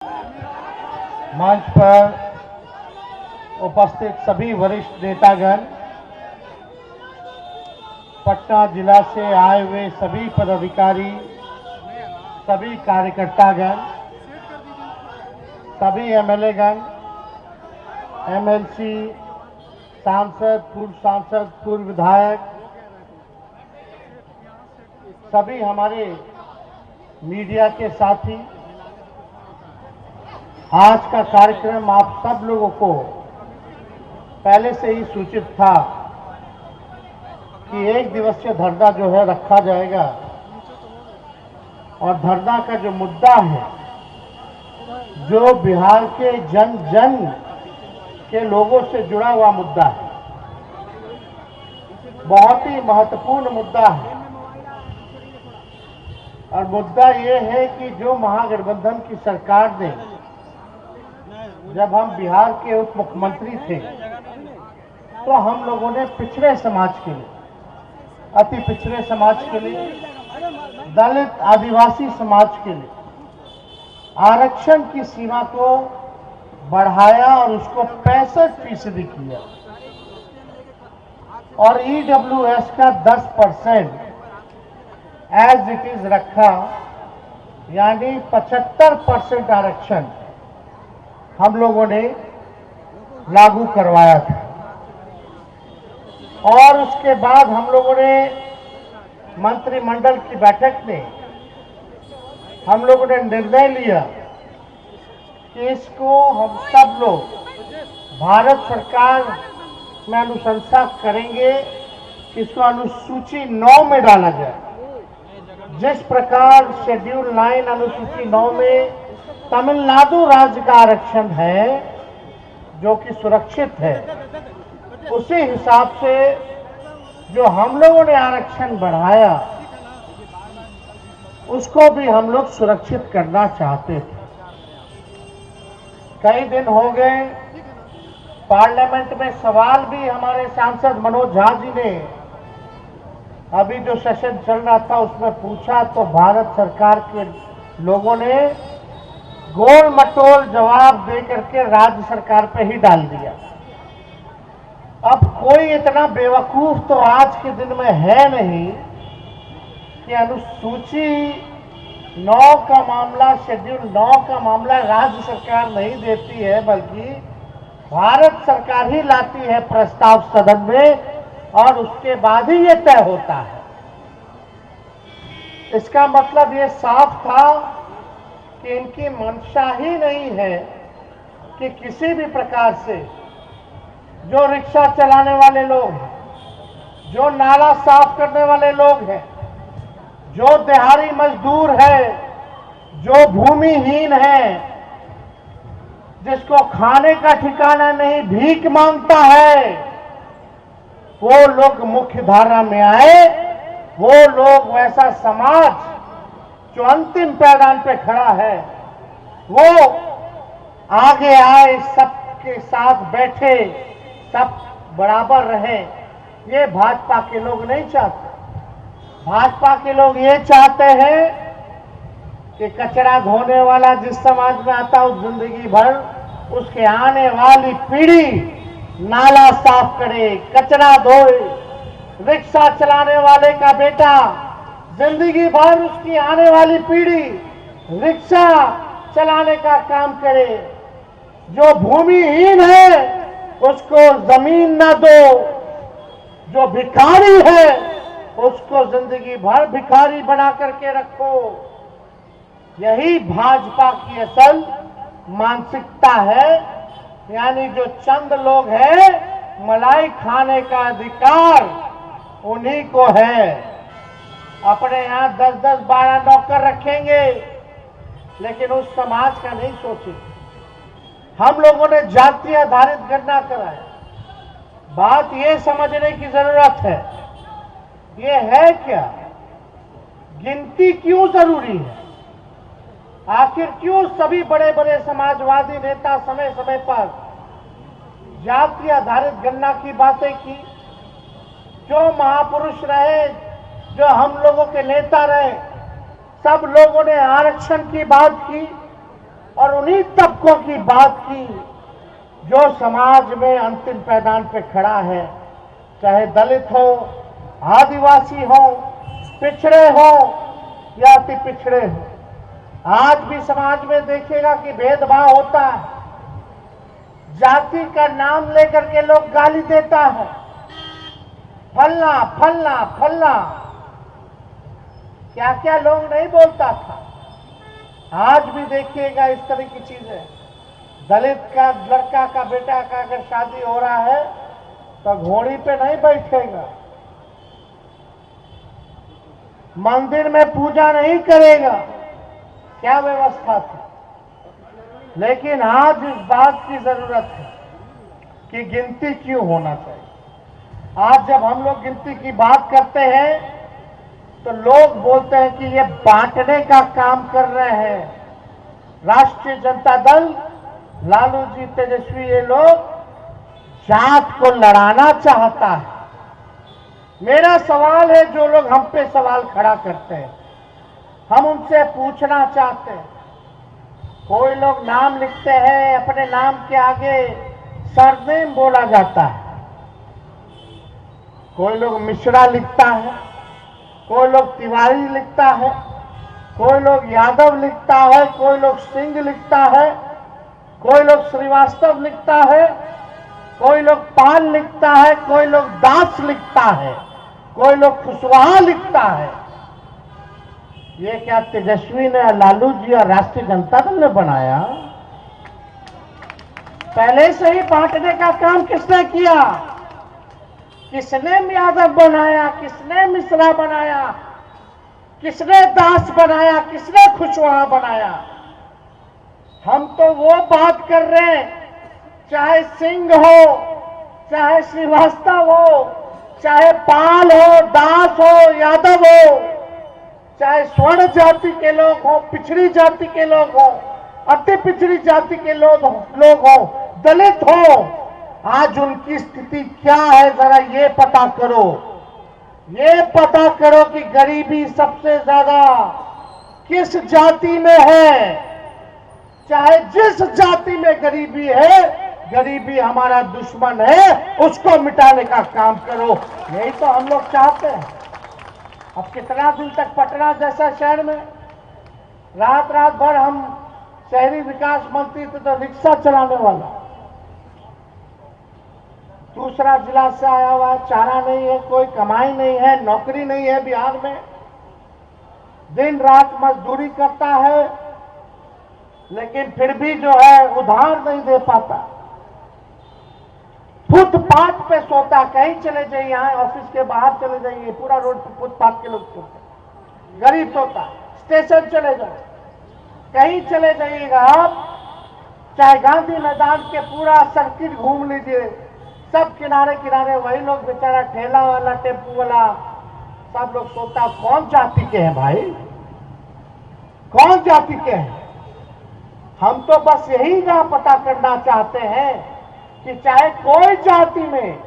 मंच पर उपस्थित सभी वरिष्ठ नेतागण, पटना जिला से आए हुए सभी पदाधिकारी, सभी कार्यकर्तागण, सभी एमएलएगण, एमएलसी, सांसद, पूर्व विधायक, सभी हमारे मीडिया के साथी, आज का कार्यक्रम आप सब लोगों को पहले से ही सूचित था कि एक दिवसीय धरना जो है रखा जाएगा और धरना का जो मुद्दा है, जो बिहार के जन जन के लोगों से जुड़ा हुआ मुद्दा है, बहुत ही महत्वपूर्ण मुद्दा है। और मुद्दा ये है कि जो महागठबंधन की सरकार ने, जब हम बिहार के उप मुख्यमंत्री थे, तो हम लोगों ने पिछड़े समाज के लिए, अति पिछड़े समाज के लिए, दलित आदिवासी समाज के लिए आरक्षण की सीमा को बढ़ाया और उसको 65% किया और ईडब्ल्यूएस का 10% एज इट इज रखा, यानी 75% आरक्षण हम लोगों ने लागू करवाया था। और उसके बाद हम लोगों ने मंत्रिमंडल की बैठक में हम लोगों ने निर्णय लिया कि इसको हम सब लोग भारत सरकार में अनुशंसा करेंगे कि इसको अनुसूची 9 में डाला जाए। जिस प्रकार शेड्यूल 9 अनुसूची 9 में तमिलनाडु राज्य का आरक्षण है जो कि सुरक्षित है, उसी हिसाब से जो हम लोगों ने आरक्षण बढ़ाया उसको भी हम लोग सुरक्षित करना चाहते थे। कई दिन हो गए, पार्लियामेंट में सवाल भी हमारे सांसद मनोज झा जी ने अभी जो सेशन चल रहा था उसमें पूछा, तो भारत सरकार के लोगों ने गोल मटोल जवाब दे करके राज्य सरकार पे ही डाल दिया। अब कोई इतना बेवकूफ तो आज के दिन में है नहीं कि अनुसूची 9 का मामला, शेड्यूल 9 का मामला राज्य सरकार नहीं देती है, बल्कि भारत सरकार ही लाती है प्रस्ताव सदन में और उसके बाद ही ये तय होता है। इसका मतलब ये साफ था कि इनकी मंशा ही नहीं है कि किसी भी प्रकार से जो रिक्शा चलाने वाले लोग हैं, जो नाला साफ करने वाले लोग हैं, जो दिहाड़ी मजदूर है, जो भूमिहीन है, जिसको खाने का ठिकाना नहीं, भीख मांगता है, वो लोग मुख्य धारा में आए। वो लोग, वैसा समाज जो अंतिम पायदान पे खड़ा है, वो आगे आए, सबके साथ बैठे, सब बराबर रहे। ये भाजपा के लोग नहीं चाहते। भाजपा के लोग ये चाहते हैं कि कचरा धोने वाला जिस समाज में आता है, जिंदगी भर उसके आने वाली पीढ़ी नाला साफ करे, कचरा धोए। रिक्शा चलाने वाले का बेटा जिंदगी भर, उसकी आने वाली पीढ़ी रिक्शा चलाने का काम करे। जो भूमिहीन है उसको जमीन न दो, जो भिखारी है उसको जिंदगी भर भिखारी बना करके रखो। यही भाजपा की असल मानसिकता है। यानी जो चंद लोग हैं, मलाई खाने का अधिकार उन्हीं को है। अपने यहां 10-10, 12 नौकर रखेंगे, लेकिन उस समाज का नहीं सोचेंगे। हम लोगों ने जाति आधारित गणना कराया। बात ये समझने की जरूरत है, ये है क्या, गिनती क्यों जरूरी है? आखिर क्यों सभी बड़े बड़े समाजवादी नेता समय समय पर जाति आधारित गणना की बातें की? जो महापुरुष रहे, जो हम लोगों के नेता रहे, सब लोगों ने आरक्षण की बात की और उन्हीं तबकों की बात की जो समाज में अंतिम पायदान पे खड़ा है, चाहे दलित हो, आदिवासी हो, पिछड़े हो या अति पिछड़े हो। आज भी समाज में देखिएगा कि भेदभाव होता है, जाति का नाम लेकर के लोग गाली देता है, फल्ला फल्ला फल्ला, क्या क्या लोग नहीं बोलता था। आज भी देखिएगा इस तरह की चीजें। दलित का लड़का का बेटा का अगर शादी हो रहा है तो घोड़ी पे नहीं बैठेगा, मंदिर में पूजा नहीं करेगा, क्या व्यवस्था थी। लेकिन आज इस बात की जरूरत है कि गिनती क्यों होना चाहिए। आज जब हम लोग गिनती की बात करते हैं तो लोग बोलते हैं कि ये बांटने का काम कर रहे हैं। राष्ट्रीय जनता दल, लालू जी, तेजस्वी, ये लोग जात को लड़ाना चाहता है। मेरा सवाल है, जो लोग हम पे सवाल खड़ा करते हैं, हम उनसे पूछना चाहते हैं। कोई लोग नाम लिखते हैं, अपने नाम के आगे सरनेम बोला जाता है। कोई लोग मिश्रा लिखता है, कोई लोग तिवारी लिखता है, कोई लोग यादव लिखता है, कोई लोग सिंह लिखता है, कोई लोग श्रीवास्तव लिखता है, कोई लोग पाल लिखता है, कोई लोग दास लिखता है, कोई लोग खुशवाहा लिखता है। ये क्या तेजस्वी ने, लालू जी और राष्ट्रीय जनता दल ने बनाया? पहले से ही बांटने का काम किसने किया? किसने यादव बनाया, किसने मिश्रा बनाया, किसने दास बनाया, किसने खुशवाहा बनाया? हम तो वो बात कर रहे हैं, चाहे सिंह हो, चाहे श्रीवास्तव हो, चाहे पाल हो, दास हो, यादव हो, चाहे स्वर्ण जाति के लोग हो, पिछड़ी जाति के लोग हो, अति पिछड़ी जाति के लोग हो, दलित हो, आज उनकी स्थिति क्या है जरा ये पता करो। ये पता करो कि गरीबी सबसे ज्यादा किस जाति में है। चाहे जिस जाति में गरीबी है, गरीबी हमारा दुश्मन है, उसको मिटाने का काम करो। यही तो हम लोग चाहते हैं। अब कितना दिन तक पटना जैसा शहर में रात रात भर हम शहरी विकास मंत्री थे तो रिक्शा चलाने वाला, दूसरा जिला से आया हुआ है, चारा नहीं है, कोई कमाई नहीं है, नौकरी नहीं है बिहार में, दिन रात मजदूरी करता है, लेकिन फिर भी जो है उधार नहीं दे पाता, फुटपाथ पे सोता। कहीं चले जाइए, यहाँ ऑफिस के बाहर चले जाइए, पूरा रोड पे फुटपाथ के लोग सोते, गरीब सोता। स्टेशन चले जाओ, कहीं चले जाइएगा आप, चाहे गांधी मैदान के पूरा सर्किट घूम लीजिए, सब किनारे किनारे वही लोग, बेचारा ठेला वाला, टेम्पू वाला, सब लोग सोता। कौन जाति के हैं भाई? कौन जाति के हैं? हम तो बस यही ना पता करना चाहते हैं कि चाहे कोई जाति में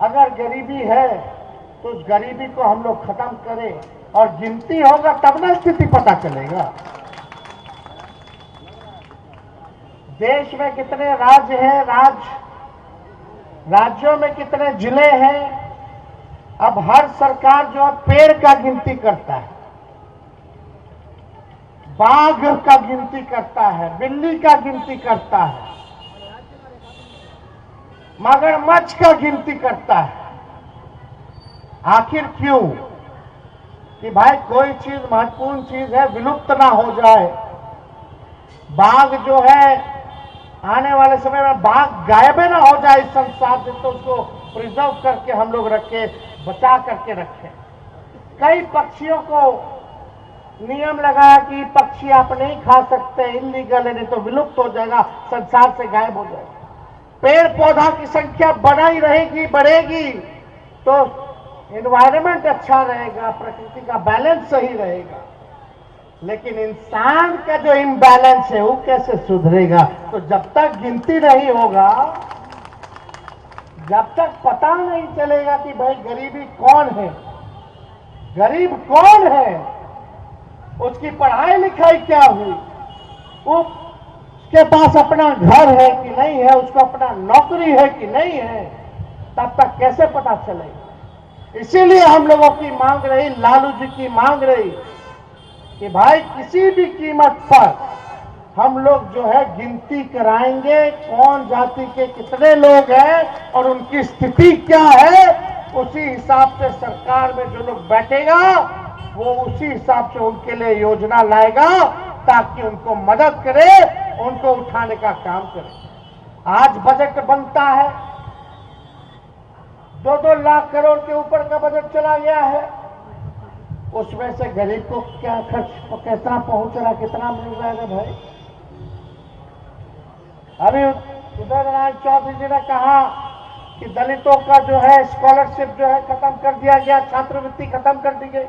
अगर गरीबी है तो उस गरीबी को हम लोग खत्म करें, और गिनती होगा तब ना स्थिति पता चलेगा। देश में कितने राज्य हैं, राज्यों में कितने जिले हैं। अब हर सरकार जो है पेड़ का गिनती करता है, बाघ का गिनती करता है, बिल्ली का गिनती करता है, मगरमच्छ का गिनती करता है। आखिर क्यों? कि भाई कोई चीज महत्वपूर्ण चीज है, विलुप्त ना हो जाए। बाघ जो है आने वाले समय में बाघ गायब ना हो जाए इस संसार से, तो उसको प्रिजर्व करके हम लोग रखे, बचा करके रखें। कई पक्षियों को नियम लगाया कि पक्षी आप नहीं खा सकते, इलीगल है, नहीं तो विलुप्त हो जाएगा, संसार से गायब हो जाएगा। पेड़ पौधा की संख्या बढ़ाई रहेगी, बढ़ेगी, तो एनवायरनमेंट अच्छा रहेगा, प्रकृति का बैलेंस सही रहेगा। लेकिन इंसान का जो इम्बैलेंस है वो कैसे सुधरेगा? तो जब तक गिनती नहीं होगा, जब तक पता नहीं चलेगा कि भाई गरीबी कौन है, गरीब कौन है, उसकी पढ़ाई लिखाई क्या हुई, उसके पास अपना घर है कि नहीं है, उसको अपना नौकरी है कि नहीं है, तब तक कैसे पता चलेगा। इसीलिए हम लोगों की मांग रही, लालू जी की मांग रही कि भाई किसी भी कीमत पर हम लोग जो है गिनती कराएंगे, कौन जाति के कितने लोग हैं और उनकी स्थिति क्या है, उसी हिसाब से सरकार में जो लोग बैठेगा वो उसी हिसाब से उनके लिए योजना लाएगा ताकि उनको मदद करे, उनको उठाने का काम करे। आज बजट बनता है, 2-2 लाख करोड़ के ऊपर का बजट चला गया है, उसमें से गरीब को क्या खर्च कितना पहुंच रहा, कितना मिल जाएगा भाई। अभी उदय नारायण चौधरी जी ने कहा कि दलितों का जो है स्कॉलरशिप जो है खत्म कर दिया गया, छात्रवृत्ति खत्म कर दी गई,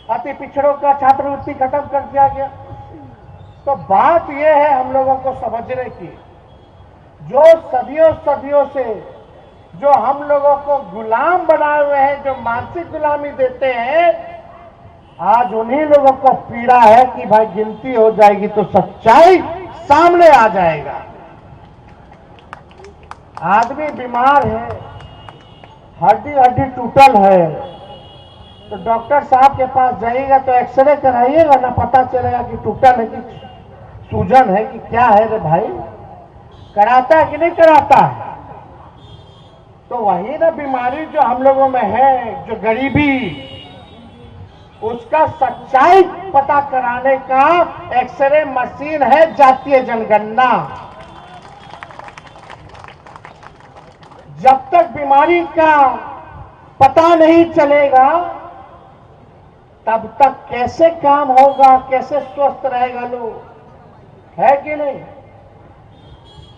अति पिछड़ों का छात्रवृत्ति खत्म कर दिया गया। तो बात यह है हम लोगों को समझने की, जो सदियों से जो हम लोगों को गुलाम बनाए हुए हैं, जो मानसिक गुलामी देते हैं, आज उन्हीं लोगों को पीड़ा है कि भाई गिनती हो जाएगी तो सच्चाई सामने आ जाएगा। आदमी बीमार है, हड्डी टूटल है, तो डॉक्टर साहब के पास जाइएगा तो एक्सरे कराइएगा ना, पता चलेगा कि टूटल है कि सूजन है कि क्या है रे भाई। कराता है कि नहीं कराता है? तो वही ना बीमारी जो हम लोगों में है, जो गरीबी, उसका सच्चाई पता कराने का एक्सरे मशीन है जातीय जनगणना। जब तक बीमारी का पता नहीं चलेगा तब तक कैसे काम होगा, कैसे स्वस्थ रहेगा लोग, है कि नहीं।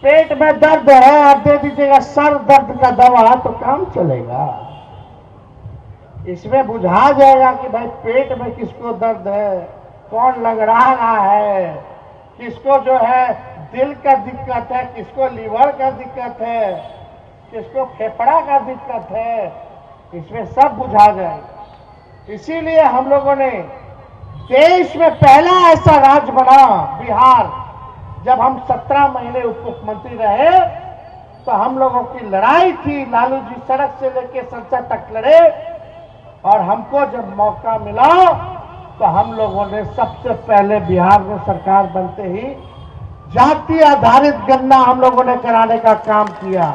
पेट में दर्द है, आप दे दीजिएगा सर दर्द का दवा तो काम चलेगा। इसमें बुझा जाएगा कि भाई पेट में किसको दर्द है, कौन लग रहा है, किसको जो है दिल का दिक्कत है, किसको लीवर का दिक्कत है, किसको फेफड़ा का दिक्कत है, इसमें सब बुझा जाएगा। इसीलिए हम लोगों ने देश में पहला ऐसा राज्य बना बिहार, जब हम 17 महीने उप मुख्यमंत्री रहे तो हम लोगों की लड़ाई थी, लालू जी सड़क से लेकर संसद तक लड़े, और हमको जब मौका मिला तो हम लोगों ने सबसे पहले बिहार में सरकार बनते ही जाति आधारित गणना हम लोगों ने कराने का काम किया।